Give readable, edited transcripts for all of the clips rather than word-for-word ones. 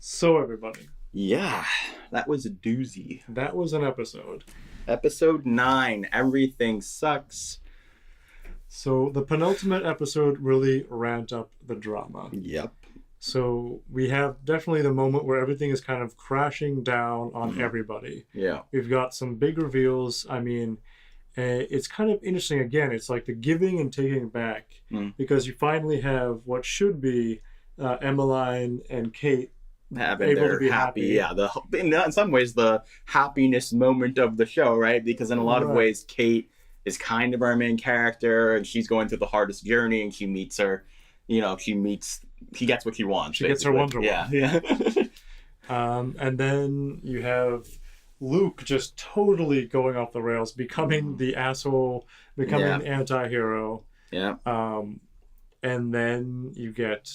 So, everybody, Yeah, that was a doozy. that was an episode. Episode 9, Everything Sucks. So, the penultimate episode really ramped up the drama. Yep. So, we have definitely the moment where everything is kind of crashing down on everybody. Yeah. We've got some big reveals. It's kind of interesting again. It's like the giving and taking back because you finally have what should be Emmeline and Kate Having able their to be happy. happy. Yeah, in some ways, the happiness moment of the show, right? Because in a lot of Right. ways, Kate is kind of our main character, and she's going through the hardest journey, and she meets her. She gets what she wants. She gets her basically. Wonder Woman. Yeah. And then you have Luke just totally going off the rails, becoming the asshole, becoming Yeah. the anti-hero. Yeah. And then you get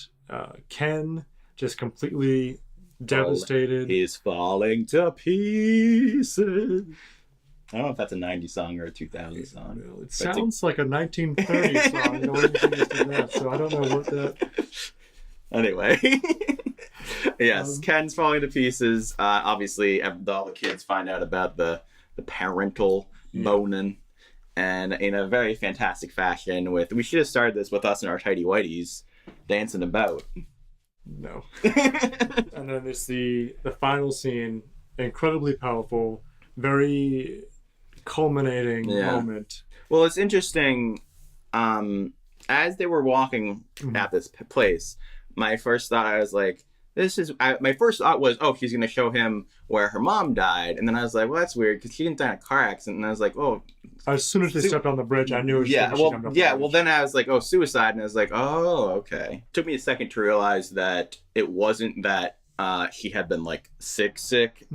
Ken just completely devastated. He's falling to pieces. I don't know if that's a 90s song or a 2000s song. It sounds like a 1930s song. The way you just did that, so I don't know what that... Anyway. Yes, Ken's falling to pieces. Obviously, all the kids find out about the parental boning. And in a very fantastic fashion we should have started this with us in our tighty whities dancing about. No. And then it's the final scene, incredibly powerful, very culminating moment. Well, it's interesting. As they were walking at this place, my first thought, I was like, my first thought was, oh, she's going to show him where her mom died. And then I was like, well, that's weird because she didn't die in a car accident. And I was like, oh. As soon as they stepped on the bridge, I knew it was well, then I was like, oh, suicide. And I was like, oh, okay. Took me a second to realize that it wasn't that she had been like sick,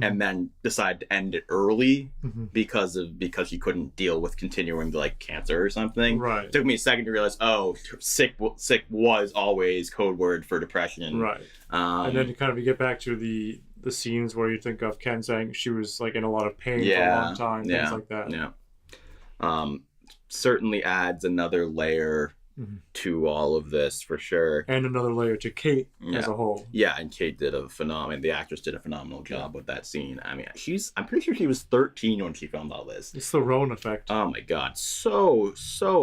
and then decided to end it early because she couldn't deal with continuing like cancer or something. Right. It took me a second to realize, oh, sick was always code word for depression. Right. And then you get back to the scenes where you think of Ken saying she was like in a lot of pain for a long time, things like that. Yeah. Certainly adds another layer to all of this for sure. And another layer to Kate as a whole. Yeah, and Kate the actress did a phenomenal job with that scene. I mean, I'm pretty sure she was 13 when she filmed all this. It's the Rowan effect. Oh my God. So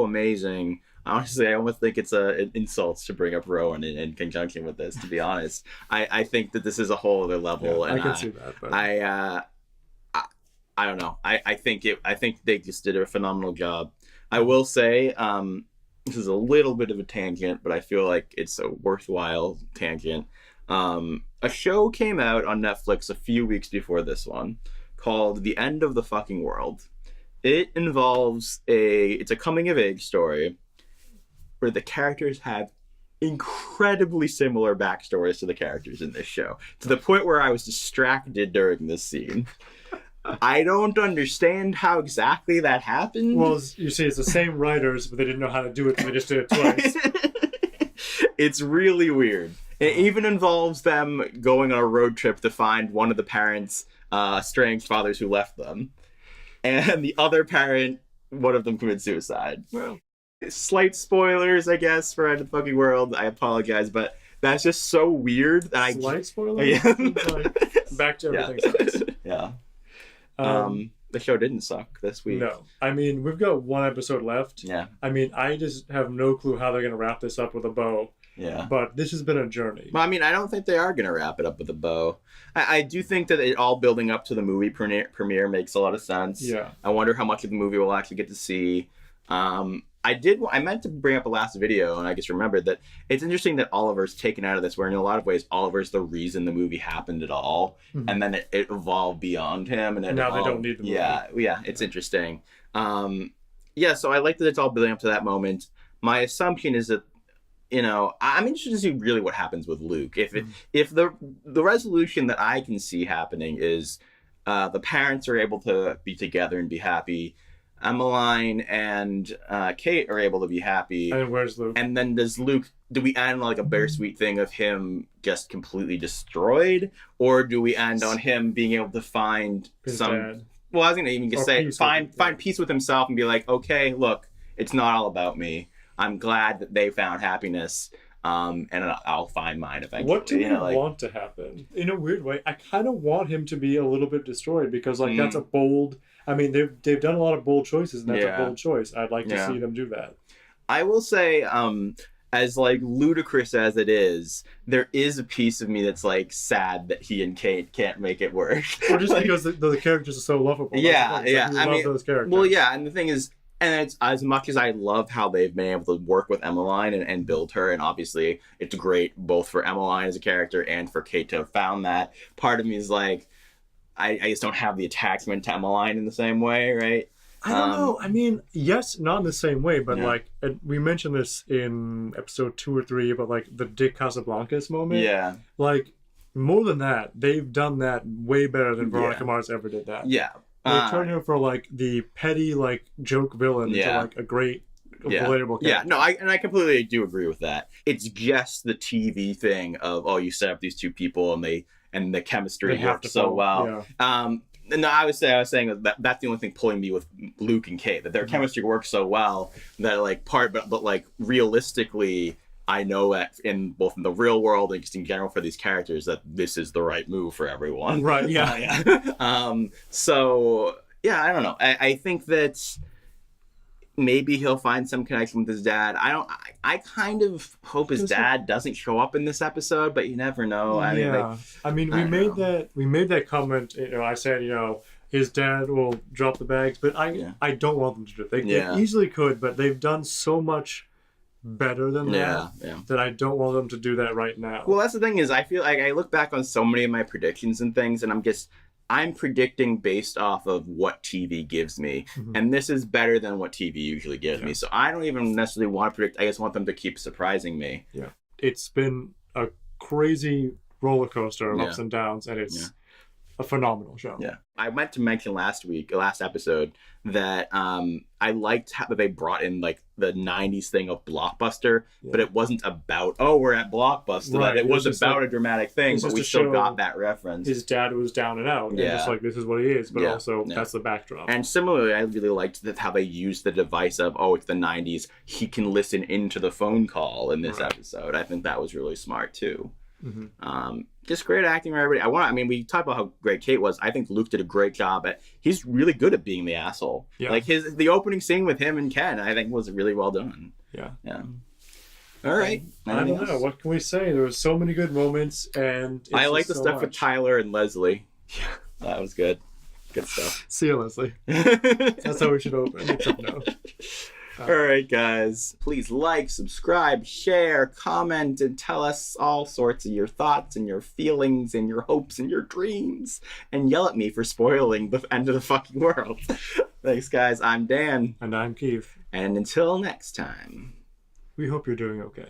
amazing. Honestly, I almost think it's an insult to bring up Rowan in conjunction with this, to be honest. I think that this is a whole other level. Yeah, and I can see that. But... I don't know. I think they just did a phenomenal job. I will say, this is a little bit of a tangent, but I feel like it's a worthwhile tangent. A show came out on Netflix a few weeks before this one called The End of the Fucking World. It involves it's a coming of age story where the characters have incredibly similar backstories to the characters in this show, to the point where I was distracted during this scene. I don't understand how exactly that happened. Well, you see, it's the same writers, but they didn't know how to do it, so they just did it twice. It's really weird. It even involves them going on a road trip to find one of the parents' estranged fathers who left them. And the other parent, one of them committed suicide. Well, slight spoilers, I guess, for End of the Fucking World. I apologize, but that's just so weird. That slight spoilers? Yeah. Back to everything sucks. Yeah. The show didn't suck this week. No. I mean, we've got one episode left. Yeah. I mean, I just have no clue how they're going to wrap this up with a bow. Yeah. But this has been a journey. Well, I mean, I don't think they are going to wrap it up with a bow. I do think that it all building up to the movie premiere makes a lot of sense. Yeah. I wonder how much of the movie we'll actually get to see. I meant to bring up a last video, and I just remembered that it's interesting that Oliver's taken out of this, where in a lot of ways Oliver's the reason the movie happened at all, and then it evolved beyond him, and now they don't need the movie. Yeah, it's interesting. So I like that it's all building up to that moment. My assumption is that, I'm interested to see really what happens with Luke. If the resolution that I can see happening is the parents are able to be together and be happy, Emmeline and Kate are able to be happy. And where's Luke? And then do we end like a bittersweet thing of him just completely destroyed? Or do we end on him being able to find His dad. Well, I was going to even just say, find peace with himself and be like, okay, look, it's not all about me. I'm glad that they found happiness. and I'll find mine eventually. What do you want to happen? In a weird way, I kind of want him to be a little bit destroyed because like that's a bold. I mean, they've done a lot of bold choices, and that's a bold choice. I'd like to see them do that. I will say, as like ludicrous as it is, there is a piece of me that's like sad that he and Kate can't make it work. Or just like, because the characters are so lovable. Yeah. I love those characters. Well, yeah, and the thing is, and it's as much as I love how they've been able to work with Emmeline and build her, and obviously it's great both for Emmeline as a character and for Kate to have found that. Part of me is like, I just don't have the attachment to Emmeline in the same way, right? I don't know. I mean, yes, not in the same way, but like we mentioned this in episode 2 or 3 about like the Dick Casablancas moment. Yeah. Like more than that, they've done that way better than Veronica Mars ever did that. Yeah. They turned her for like the petty like joke villain to like a great relatable character. Yeah, no, I completely do agree with that. It's just the TV thing of you set up these two people and the chemistry works so well. Yeah. No, I was saying that's the only thing pulling me with Luke and Kate, that their chemistry works so well that like but like realistically, I know that in both in the real world and just in general for these characters that this is the right move for everyone. Right. Yeah. So yeah, I don't know. I think that maybe he'll find some connection with his dad. I kind of hope his dad doesn't show up in this episode, but you never know. I mean, we made that comment. I said, his dad will drop the bags, but I don't want them to do it. They easily could, but they've done so much better than that I don't want them to do that right now. Well, that's the thing is I feel like I look back on so many of my predictions and things, and I'm predicting based off of what TV gives me. Mm-hmm. And this is better than what TV usually gives me. So I don't even necessarily want to predict. I just want them to keep surprising me. Yeah. It's been a crazy roller coaster of ups and downs, and it's a phenomenal show. Yeah. I meant to mention last episode, that I liked how they brought in like the 90s thing of Blockbuster, but it wasn't about, we're at Blockbuster. Right. It was about a dramatic thing, but we still got that reference. His dad was down and out, and just like, this is what he is, but also that's the backdrop. And similarly, I really liked how they used the device of, it's the 90s, he can listen into the phone call in this episode. I think that was really smart too. Mm-hmm. Just great acting by everybody. We talked about how great Kate was. I think Luke did a great job he's really good at being the asshole. Yeah. Like the opening scene with him and Ken, I think was really well done. Yeah. Yeah. All right. I don't know. What can we say? There were so many good moments, and I like the stuff with Tyler and Leslie. Yeah. That was good. Good stuff. See you, Leslie. That's how we should open. Except no. All right, guys. Please like, subscribe, share, comment, and tell us all sorts of your thoughts and your feelings and your hopes and your dreams. And yell at me for spoiling the end of the fucking world. Thanks, guys. I'm Dan. And I'm Keith. And until next time. We hope you're doing okay.